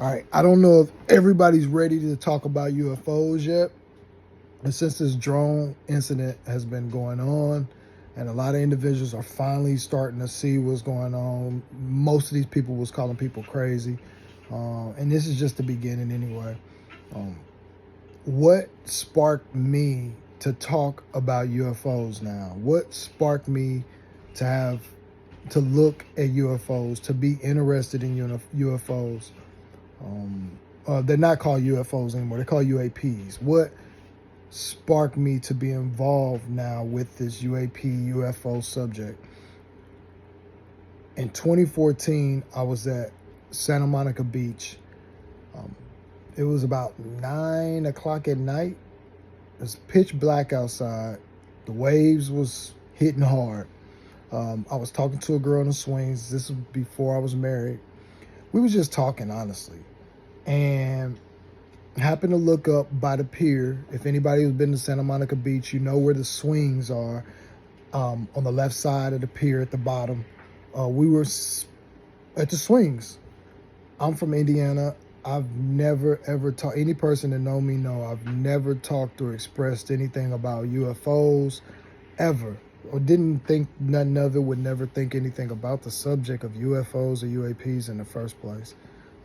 All right, I don't know if everybody's ready to talk about UFOs yet. And since this drone incident has been going on, and a lot of individuals are finally starting to see what's going on, most of these people was calling people crazy. And this is just the beginning anyway. Um, what sparked me to talk about UFOs now? What sparked me to have to look at UFOs, to be interested in UFOs? They're not called UFOs anymore. They're called UAPs. What sparked me to be involved now with this UAP UFO subject? In 2014, I was at Santa Monica Beach. Um, it was about 9 o'clock at night. It was pitch black outside. The waves was hitting hard. I was talking to a girl in the swings. This was before I was married. We was just talking, honestly. And happened to look up by the pier. If anybody who's been to Santa Monica Beach, you know where the swings are, on the left side of the pier at the bottom. We were at the swings. I'm from Indiana. I've never ever talked, any person that know me know I've never talked or expressed anything about UFOs ever, or didn't think nothing of it, would never think anything about the subject of UFOs or UAPs in the first place.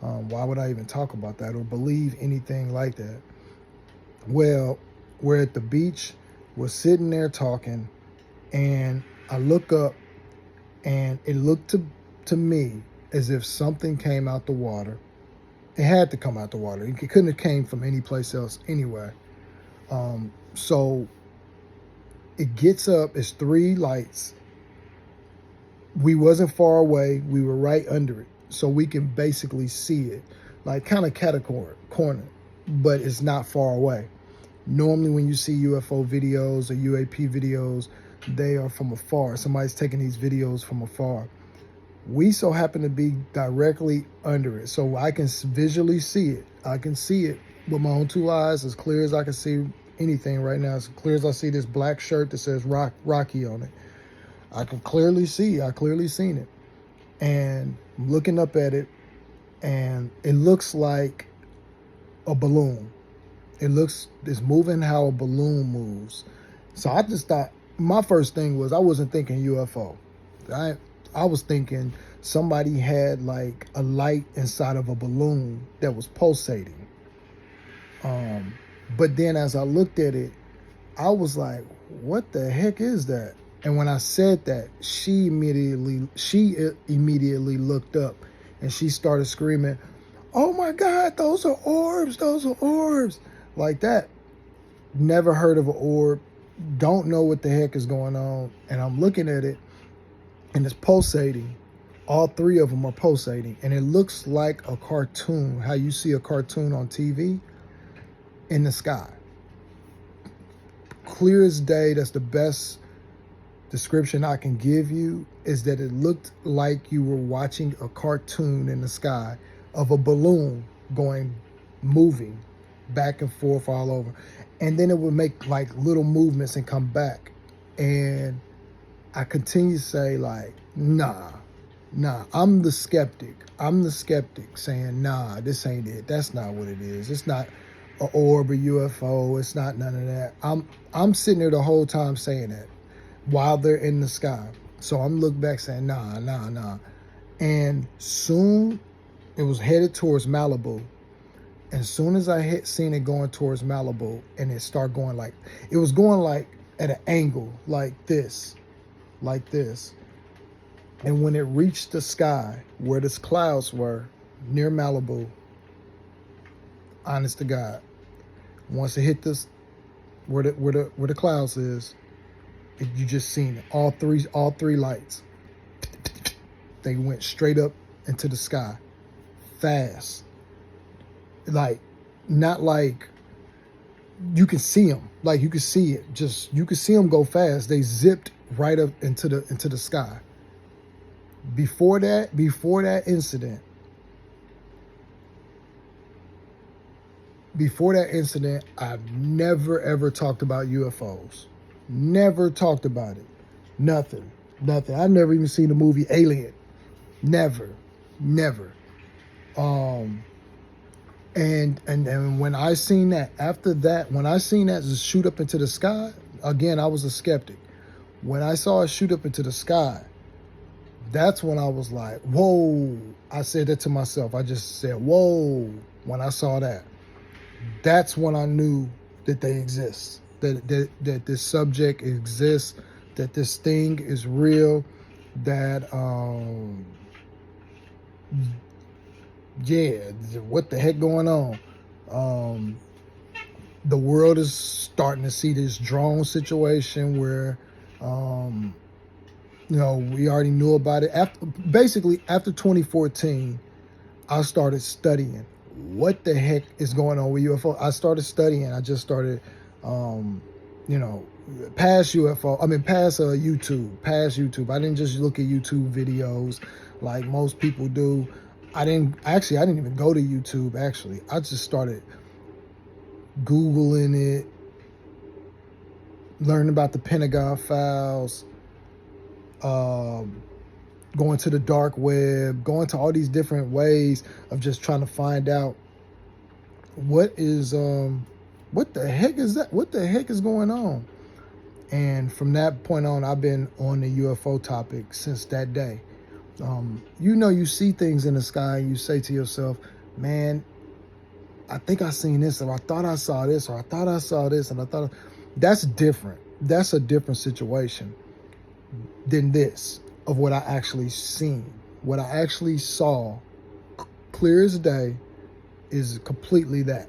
Why would I even talk about that or believe anything like that? Well, we're at the beach, we're sitting there talking, and I look up, and it looked to me as if something came out the water. It had to come out the water. It couldn't have came from any place else anyway. So it gets up, it's 3 lights. We wasn't far away, we were right under it. So we can basically see it, like kind of corner, but it's not far away. Normally when you see UFO videos or UAP videos, they are from afar. Somebody's taking these videos from afar. We so happen to be directly under it, so I can visually see it. I can see it with my own 2 eyes, as clear as I can see anything right now. As clear as I see this black shirt that says Rocky on it. I clearly seen it. And I'm looking up at it, and it looks like a balloon. It's moving how a balloon moves. So I just thought, my first thing was, I wasn't thinking UFO. I was thinking somebody had like a light inside of a balloon that was pulsating. But then as I looked at it, I was like, what the heck is that? And when I said that, she immediately looked up, and she started screaming, "Oh my God, those are orbs, those are orbs." Like that. Never heard of an orb. Don't know what the heck is going on. And I'm looking at it, and it's pulsating. All 3 of them are pulsating. And it looks like a cartoon, how you see a cartoon on TV in the sky. Clear as day, that's the best description I can give you, is that it looked like you were watching a cartoon in the sky of a balloon moving back and forth all over. And then it would make like little movements and come back. And I continue to say like, nah. I'm the skeptic saying, nah, this ain't it. That's not what it is. It's not an orb or UFO. It's not none of that. I'm sitting there the whole time saying that while they're in the sky. So I'm looking back saying, nah. And soon it was headed towards Malibu. And soon as I seen it going towards Malibu, and it started going like, it was going like at an angle like this. And when it reached the sky where the clouds were near Malibu, honest to God, once it hit this where the clouds is, you just seen it. All three lights. They went straight up into the sky, fast. Like, not like you can see them. Like, you can see it. Just, you can see them go fast. They zipped right up into the sky. Before that incident, I've never ever talked about UFOs. Never talked about it. Nothing. I've never even seen the movie Alien. Never. And when I seen that, after that, when I seen that just shoot up into the sky, again, I was a skeptic. When I saw it shoot up into the sky, that's when I was like, whoa. I said that to myself. I just said, whoa, when I saw that. That's when I knew that they exist, that this subject exists, that this thing is real, that yeah, what the heck going on? The world is starting to see this drone situation where we already knew about it. After 2014, I started studying what the heck is going on with UFO. I started studying. I just started, you know, past UFO. I mean, past YouTube. I didn't just look at YouTube videos like most people do. I didn't even go to YouTube. Actually, I just started Googling it, learning about the Pentagon files, going to the dark web, going to all these different ways of just trying to find out what the heck is that? What the heck is going on? And from that point on, I've been on the UFO topic since that day. You see things in the sky and you say to yourself, man, I think I seen this, or I thought I saw this, or I thought I saw this, and I thought that's different. That's a different situation than this of what I actually seen. What I actually saw, clear as day, is completely that.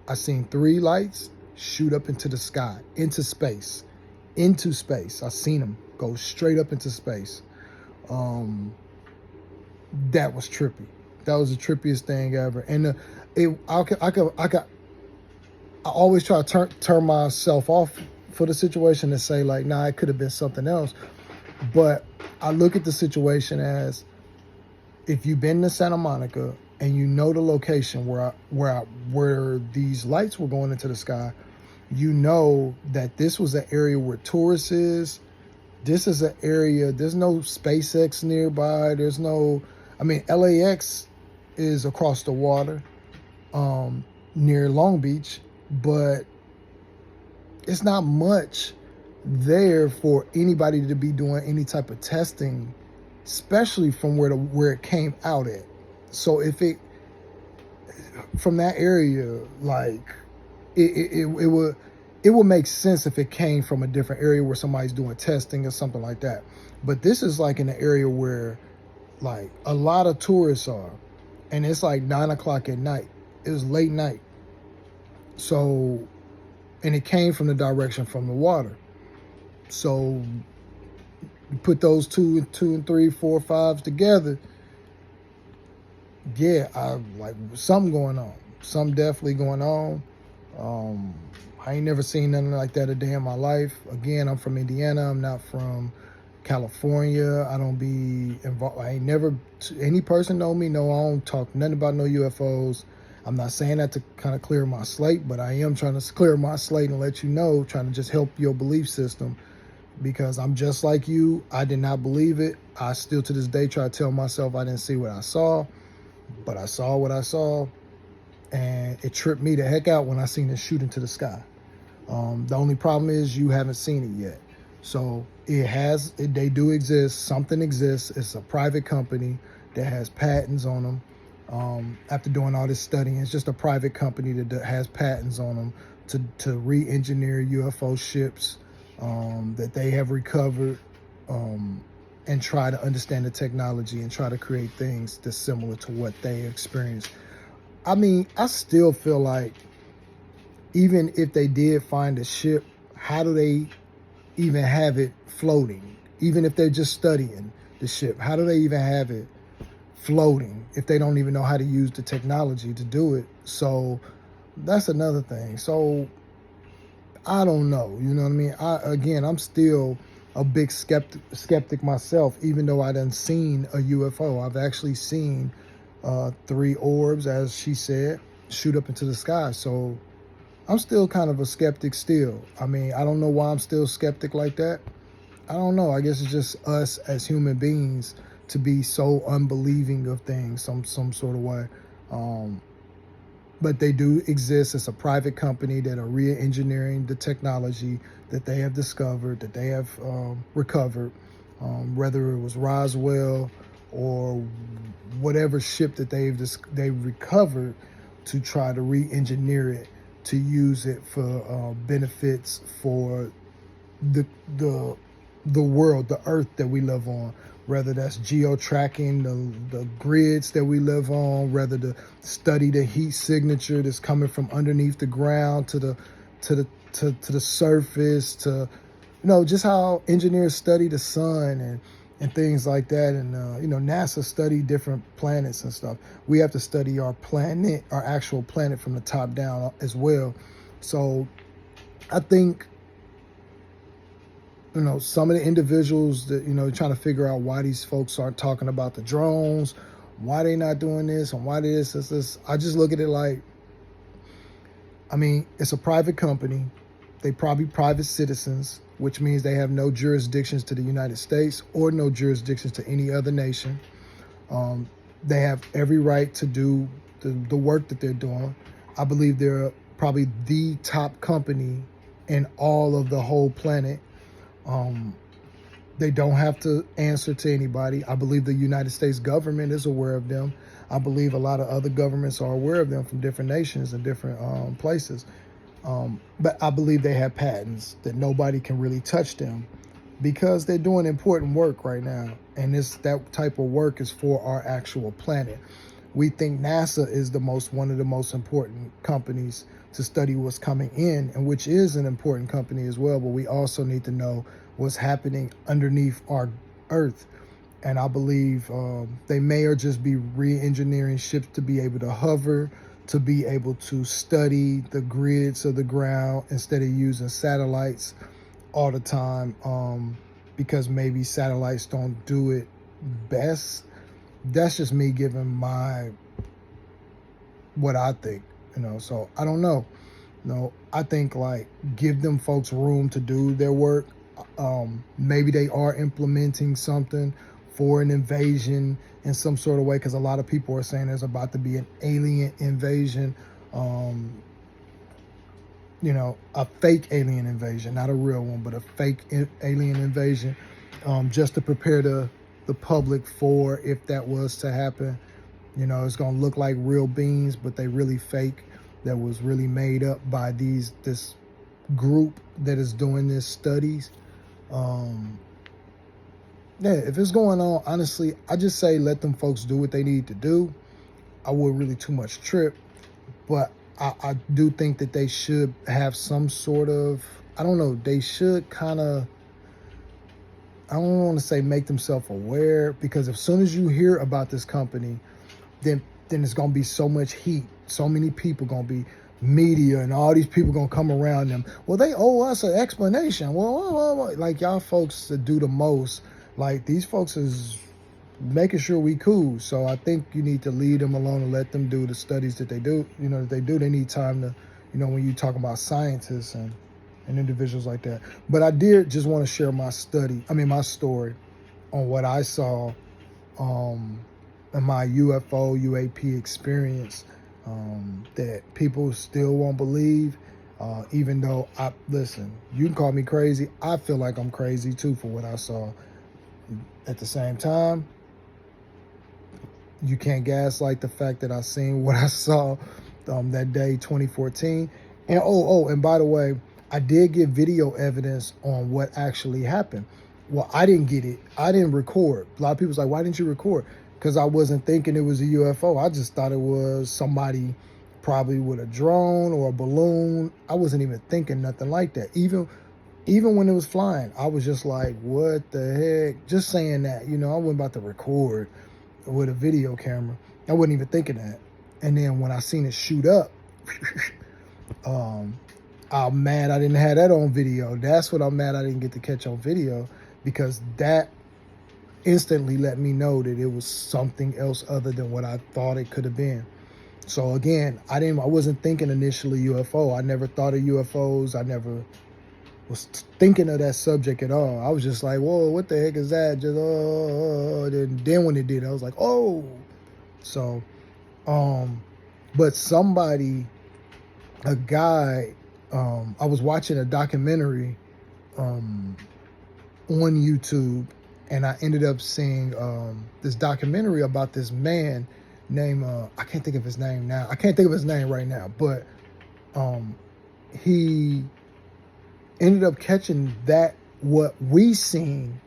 I seen 3 lights shoot up into the sky, into space. I seen them go straight up into space. That was trippy. That was the trippiest thing ever. And I always try to turn myself off for the situation and say like, nah, it could have been something else. But I look at the situation as, if you've been to Santa Monica and you know the location where these lights were going into the sky, you know that this was an area where tourists is. This is an area, there's no SpaceX nearby. LAX is across the water, near Long Beach, but it's not much there for anybody to be doing any type of testing, especially from where it came out at. So if it from that area, like it would make sense if it came from a different area where somebody's doing testing or something like that. But this is like in an area where like a lot of tourists are, and it's like 9 o'clock at night. It was late night. So, and it came from the direction from the water. So you put those two and three, 4, 5s together. Yeah, I like something going on. Something definitely going on. I ain't never seen nothing like that a day in my life. Again, I'm from Indiana. I'm not from California. I don't be involved. I ain't never, any person know me, no, I don't talk nothing about no UFOs. I'm not saying that to kind of clear my slate, but I am trying to clear my slate and let you know, trying to just help your belief system, because I'm just like you. I did not believe it. I still to this day try to tell myself I didn't see what I saw, but I saw what I saw, and it tripped me the heck out when I seen it shoot into the sky. The only problem is you haven't seen it yet. So they do exist. Something exists. It's a private company that has patents on them. After doing all this studying, it's just a private company that has patents on them to re-engineer UFO ships that they have recovered, and try to understand the technology and try to create things that's similar to what they experienced. I mean, I still feel like even if they did find a ship, how do they even have it floating? Even if they're just studying the ship, how do they even have it floating if they don't even know how to use the technology to do it? So that's another thing. So I don't know, you know what I mean? I'm still a big skeptic myself, even though I done seen a UFO. I've actually seen 3 orbs, as she said, shoot up into the sky. So I'm still kind of a skeptic still. I mean, I don't know why I'm still skeptic like that. I don't know. I guess it's just us as human beings to be so unbelieving of things some sort of way. but they do exist. It's a private company that are re-engineering the technology that they have discovered, that they have recovered, whether it was Roswell or whatever ship that they've recovered, to try to re-engineer it to use it for benefits for the the the world, the earth that we live on, whether that's geo-tracking the grids that we live on, whether to study the heat signature that's coming from underneath the ground to the surface, to just how engineers study the sun and things like that. And NASA study different planets and stuff. We have to study our planet, our actual planet, from the top down as well. So I think some of the individuals that, trying to figure out why these folks aren't talking about the drones, why they not doing this, and why this. I just look at it like, it's a private company. They probably private citizens, which means they have no jurisdictions to the United States or no jurisdictions to any other nation. They have every right to do the work that they're doing. I believe they're probably the top company in all of the whole planet. They don't have to answer to anybody. I believe the United States government is aware of them. I believe a lot of other governments are aware of them from different nations and different places. But I believe they have patents that nobody can really touch them, because they're doing important work right now. And that type of work is for our actual planet. We think NASA is one of the most important companies to study what's coming in, and which is an important company as well. But we also need to know what's happening underneath our Earth. And I believe they may or just be re-engineering ships to be able to hover, to be able to study the grids of the ground instead of using satellites all the time, because maybe satellites don't do it best. That's just me giving what I think, so I don't know. I think, like, give them folks room to do their work. Maybe they are implementing something for an invasion in some sort of way, because a lot of people are saying there's about to be an alien invasion, a fake alien invasion, not a real one, but a fake alien invasion, just to prepare the public for, if that was to happen. It's going to look like real beings, but they really fake, that was really made up by this group that is doing this studies. If it's going on, honestly, I just say let them folks do what they need to do. I wouldn't really too much trip, but I do think that they should have some sort of, I don't know, they should kind of, I don't want to say make themselves aware, because as soon as you hear about this company, then it's going to be so much heat. So many people going to be, media and all these people going to come around them. Well, they owe us an explanation. Well, like, y'all folks that do the most, like, these folks is making sure we cool. So I think you need to leave them alone and let them do the studies that they do. They need time to, when you talk about scientists and individuals like that. But I did just want to share my story on what I saw in my UFO UAP experience, that people still won't believe, even though listen, you can call me crazy. I feel like I'm crazy too for what I saw. At the same time, you can't gaslight the fact that I seen what I saw that day, 2014. And and by the way, I did get video evidence on what actually happened. Well, I didn't get it. I didn't record. A lot of people's like, why didn't you record? Because I wasn't thinking it was a UFO. I just thought it was somebody probably with a drone or a balloon. I wasn't even thinking nothing like that. Even when it was flying, I was just like, what the heck? Just saying that, I wasn't about to record with a video camera. I wasn't even thinking that. And then when I seen it shoot up, I'm mad I didn't have that on video. That's what I'm mad I didn't get to catch on video, because that instantly let me know that it was something else other than what I thought it could have been. So again, I wasn't thinking initially UFO. I never thought of UFOs. I never was thinking of that subject at all. I was just like, whoa, what the heck is that? Just then when it did, I was like, oh. So But a guy, I was watching a documentary um, on YouTube, and I ended up seeing this documentary about this man named I can't think of his name now. I can't think of his name right now, but um, he ended up catching what we seen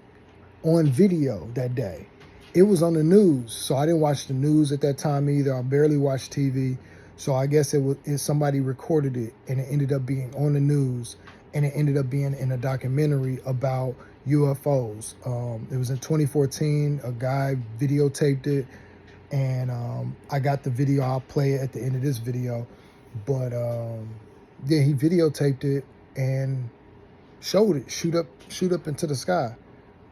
on video that day. It was on the news, so I didn't watch the news at that time either. I barely watched TV, so I guess somebody recorded it, and it ended up being on the news, and it ended up being in a documentary about UFOs. It was in 2014. A guy videotaped it, and I got the video. I'll play it at the end of this video, but yeah, he videotaped it and showed it shoot up into the sky.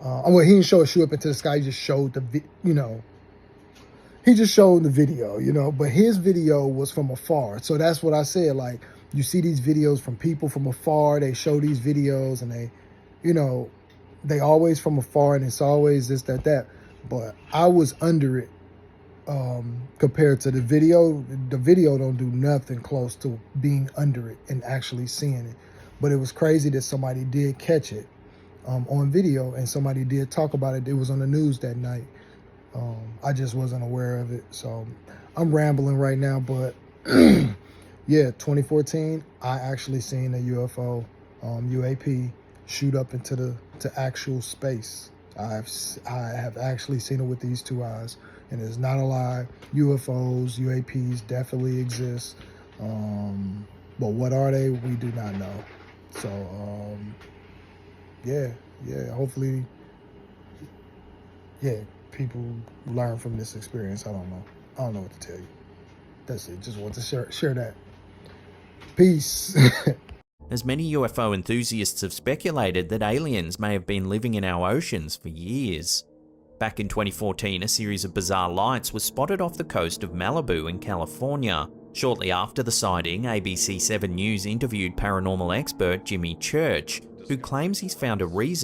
Well, he didn't show it shoot up into the sky. He just showed he just showed the video, but his video was from afar. So that's what I said. Like, you see these videos from people from afar. They show these videos, and they always from afar, and it's always this, that. But I was under it compared to the video. The video don't do nothing close to being under it and actually seeing it. But it was crazy that somebody did catch it on video, and somebody did talk about it. It was on the news that night. I just wasn't aware of it. So I'm rambling right now, but yeah, 2014, I actually seen a UFO, UAP, shoot up into actual space. I have actually seen it with these two eyes, and it's not a lie. UFOs, UAPs definitely exist. But what are they? We do not know. So yeah, hopefully, yeah, people learn from this experience. I don't know what to tell you. That's it. Just want to share that. Peace. As many UFO enthusiasts have speculated that aliens may have been living in our oceans for years. Back in 2014, a series of bizarre lights was spotted off the coast of Malibu in California. Shortly after the sighting, ABC 7 News interviewed paranormal expert Jimmy Church, who claims he's found a reason